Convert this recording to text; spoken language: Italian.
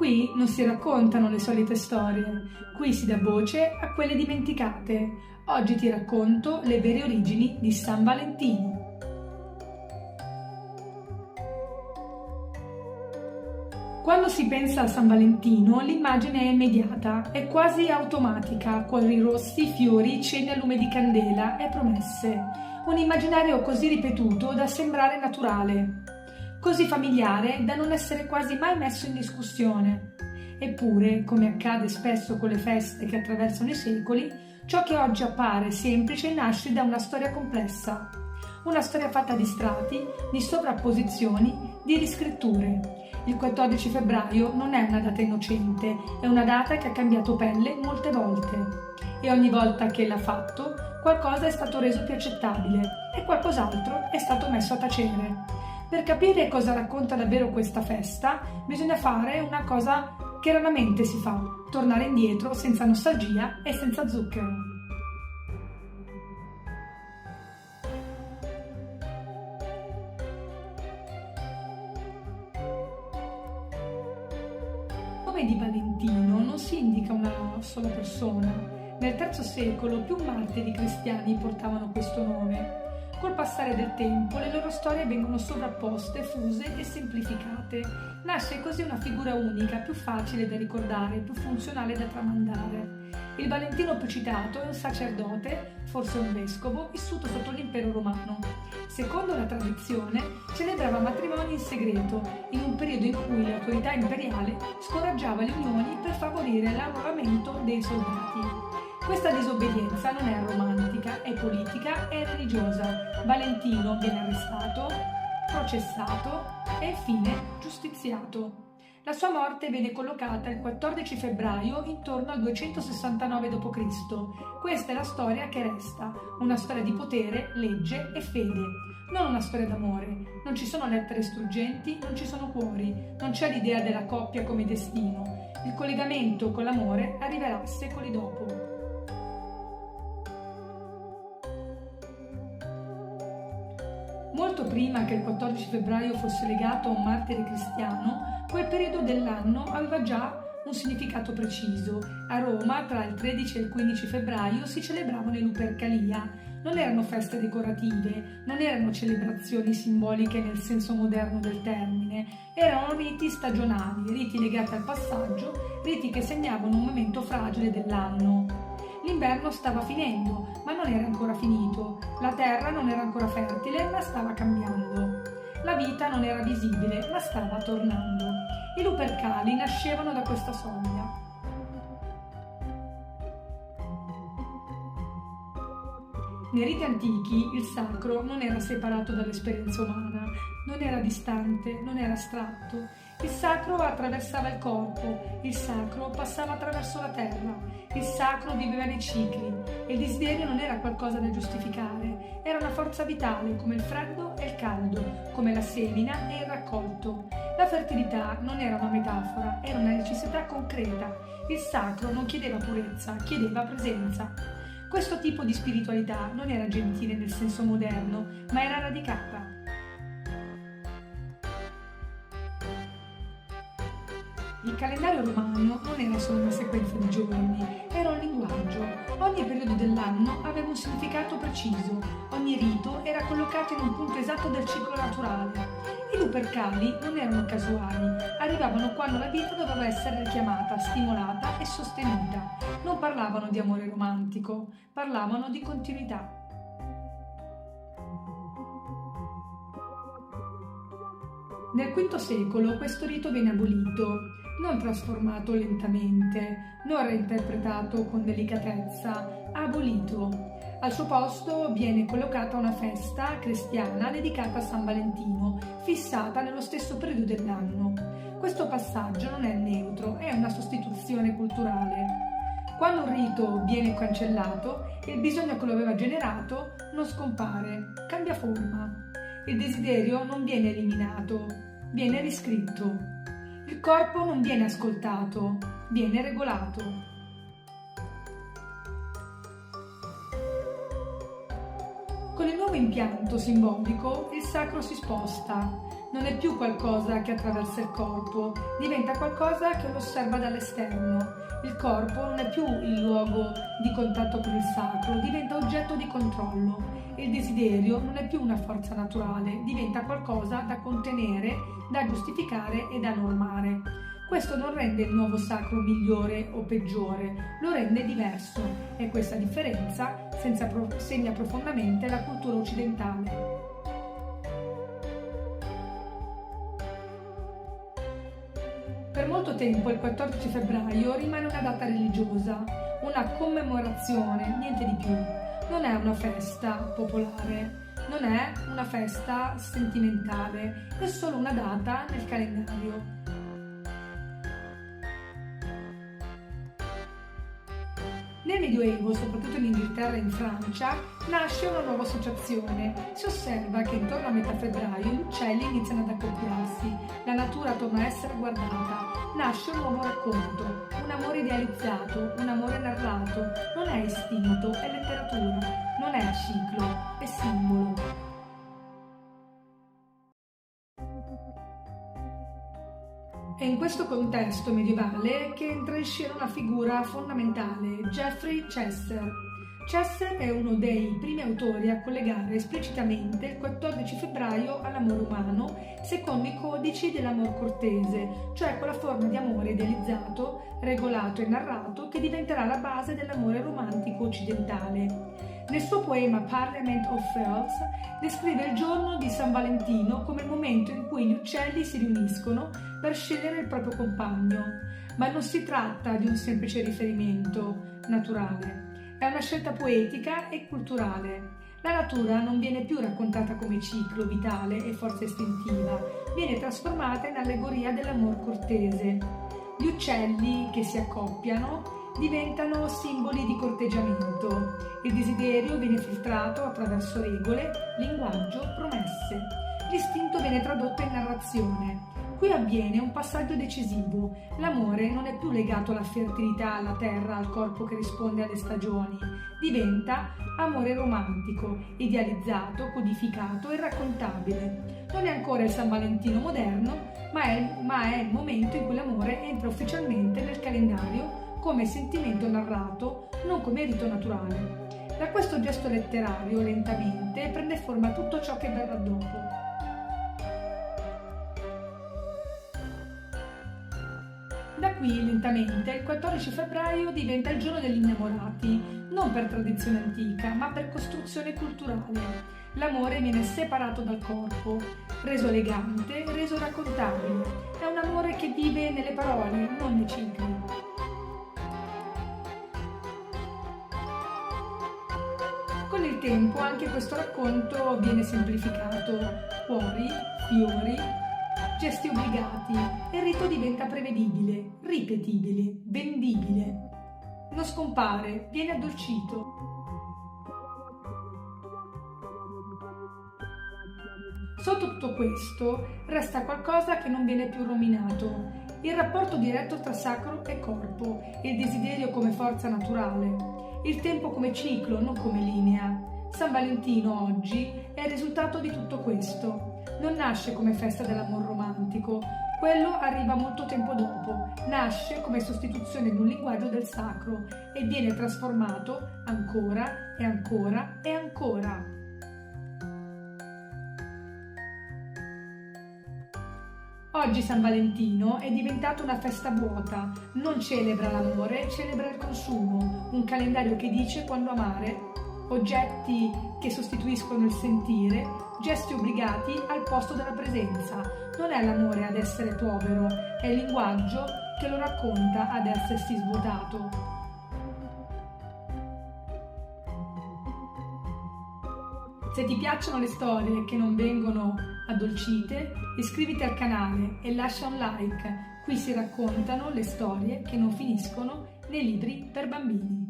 Qui non si raccontano le solite storie, qui si dà voce a quelle dimenticate. Oggi ti racconto le vere origini di San Valentino. Quando si pensa a San Valentino, l'immagine è immediata, è quasi automatica, cuori rossi, fiori, cene a lume di candela e promesse. Un immaginario così ripetuto da sembrare naturale, così familiare da non essere quasi mai messo in discussione. Eppure, come accade spesso con le feste che attraversano i secoli, ciò che oggi appare semplice nasce da una storia complessa. Una storia fatta di strati, di sovrapposizioni, di riscritture. Il 14 febbraio non è una data innocente, è una data che ha cambiato pelle molte volte. E ogni volta che l'ha fatto, qualcosa è stato reso più accettabile e qualcos'altro è stato messo a tacere. Per capire cosa racconta davvero questa festa, bisogna fare una cosa che raramente si fa: tornare indietro senza nostalgia e senza zucchero. Il nome di Valentino non si indica una sola persona. Nel III secolo più martiri cristiani portavano questo nome. Col passare del tempo le loro storie vengono sovrapposte, fuse e semplificate. Nasce così una figura unica, più facile da ricordare, più funzionale da tramandare. Il Valentino più citato è un sacerdote, forse un vescovo, vissuto sotto l'impero romano. Secondo la tradizione, celebrava matrimoni in segreto, in un periodo in cui l'autorità imperiale scoraggiava le unioni per favorire l'arruolamento dei soldati. Questa disobbedienza non è romantica, è politica e religiosa. Valentino viene arrestato, processato e infine giustiziato. La sua morte viene collocata il 14 febbraio intorno al 269 d.C. Questa è la storia che resta, una storia di potere, legge e fede, non una storia d'amore. Non ci sono lettere struggenti, non ci sono cuori, non c'è l'idea della coppia come destino. Il collegamento con l'amore arriverà secoli dopo. Molto prima che il 14 febbraio fosse legato a un martire cristiano, quel periodo dell'anno aveva già un significato preciso. A Roma, tra il 13 e il 15 febbraio, si celebravano le Lupercalia. Non erano feste decorative, non erano celebrazioni simboliche nel senso moderno del termine, erano riti stagionali, riti legati al passaggio, riti che segnavano un momento fragile dell'anno. L'inverno stava finendo, ma non era ancora finito. La terra non era ancora fertile, ma stava cambiando. La vita non era visibile, ma stava tornando. I Lupercali nascevano da questa soglia. Nei riti antichi il sacro non era separato dall'esperienza umana, non era distante, non era astratto. Il sacro attraversava il corpo, il sacro passava attraverso la terra, il sacro viveva nei cicli e il desiderio non era qualcosa da giustificare, era una forza vitale come il freddo e il caldo, come la semina e il raccolto. La fertilità non era una metafora, era una necessità concreta. Il sacro non chiedeva purezza, chiedeva presenza. Questo tipo di spiritualità non era gentile nel senso moderno, ma era radicata. Il calendario romano non era solo una sequenza di giorni, era un linguaggio. Ogni periodo dell'anno aveva un significato preciso, ogni rito era collocato in un punto esatto del ciclo naturale. I Lupercali non erano casuali, arrivavano quando la vita doveva essere richiamata, stimolata e sostenuta. Non parlavano di amore romantico, parlavano di continuità. Nel V secolo questo rito viene abolito, non trasformato lentamente, non reinterpretato con delicatezza, abolito. Al suo posto viene collocata una festa cristiana dedicata a San Valentino, fissata nello stesso periodo dell'anno. Questo passaggio non è neutro, è una sostituzione culturale. Quando un rito viene cancellato, il bisogno che lo aveva generato non scompare, cambia forma. Il desiderio non viene eliminato, viene riscritto. Il corpo non viene ascoltato, viene regolato. Con il nuovo nuovo impianto simbolico il sacro si sposta. Non è più qualcosa che attraversa il corpo, diventa qualcosa che lo osserva dall'esterno. Il corpo non è più il luogo di contatto con il sacro, diventa oggetto di controllo. Il desiderio non è più una forza naturale, diventa qualcosa da contenere, da giustificare e da normare. Questo non rende il nuovo sacro migliore o peggiore, lo rende diverso e questa differenza segna profondamente la cultura occidentale. Per molto tempo il 14 febbraio rimane una data religiosa, una commemorazione, niente di più. Non è una festa popolare, non è una festa sentimentale, è solo una data nel calendario. Nel Medioevo, soprattutto in Inghilterra e in Francia, nasce una nuova associazione. Si osserva che intorno a metà febbraio gli uccelli iniziano ad accoppiarsi, la natura torna a essere guardata, nasce un nuovo racconto, un amore idealizzato, un amore narrato, non è istinto, è letteratura, non è ciclo, è simbolo. È in questo contesto medievale che entra in scena una figura fondamentale, Geoffrey Chaucer. Chaucer è uno dei primi autori a collegare esplicitamente il 14 febbraio all'amore umano secondo i codici dell'amor cortese, cioè quella forma di amore idealizzato, regolato e narrato che diventerà la base dell'amore romantico occidentale. Nel suo poema Parliament of Fowls descrive il giorno di San Valentino come il momento in cui gli uccelli si riuniscono per scegliere il proprio compagno, ma non si tratta di un semplice riferimento naturale, è una scelta poetica e culturale. La natura non viene più raccontata come ciclo vitale e forza istintiva, viene trasformata in allegoria dell'amor cortese. Gli uccelli che si accoppiano diventano simboli di corteggiamento. Il desiderio viene filtrato attraverso regole, linguaggio, promesse. L'istinto viene tradotto in narrazione. Qui avviene un passaggio decisivo. L'amore non è più legato alla fertilità, alla terra, al corpo che risponde alle stagioni. Diventa amore romantico, idealizzato, codificato e raccontabile. Non è ancora il San Valentino moderno, ma è il momento in cui l'amore entra ufficialmente nel calendario come sentimento narrato, non come rito naturale. Da questo gesto letterario, lentamente, prende forma tutto ciò che verrà dopo. Da qui, lentamente, il 14 febbraio diventa il giorno degli innamorati, non per tradizione antica, ma per costruzione culturale. L'amore viene separato dal corpo, reso elegante, reso raccontabile. È un amore che vive nelle parole, non nei cicli. Con il tempo anche questo racconto viene semplificato. Cuori, fiori, gesti obbligati e il rito diventa prevedibile, ripetibile, vendibile. Non scompare, viene addolcito. Sotto tutto questo resta qualcosa che non viene più nominato, il rapporto diretto tra sacro e corpo, il desiderio come forza naturale. Il tempo come ciclo, non come linea. San Valentino oggi è il risultato di tutto questo. Non nasce come festa dell'amor romantico, quello arriva molto tempo dopo. Nasce come sostituzione di un linguaggio del sacro e viene trasformato ancora e ancora e ancora. Oggi San Valentino è diventato una festa vuota, non celebra l'amore, celebra il consumo, un calendario che dice quando amare, oggetti che sostituiscono il sentire, gesti obbligati al posto della presenza. Non è l'amore ad essere povero, è il linguaggio che lo racconta ad essersi svuotato. Se ti piacciono le storie che non vengono addolcite, iscriviti al canale e lascia un like. Qui si raccontano le storie che non finiscono nei libri per bambini.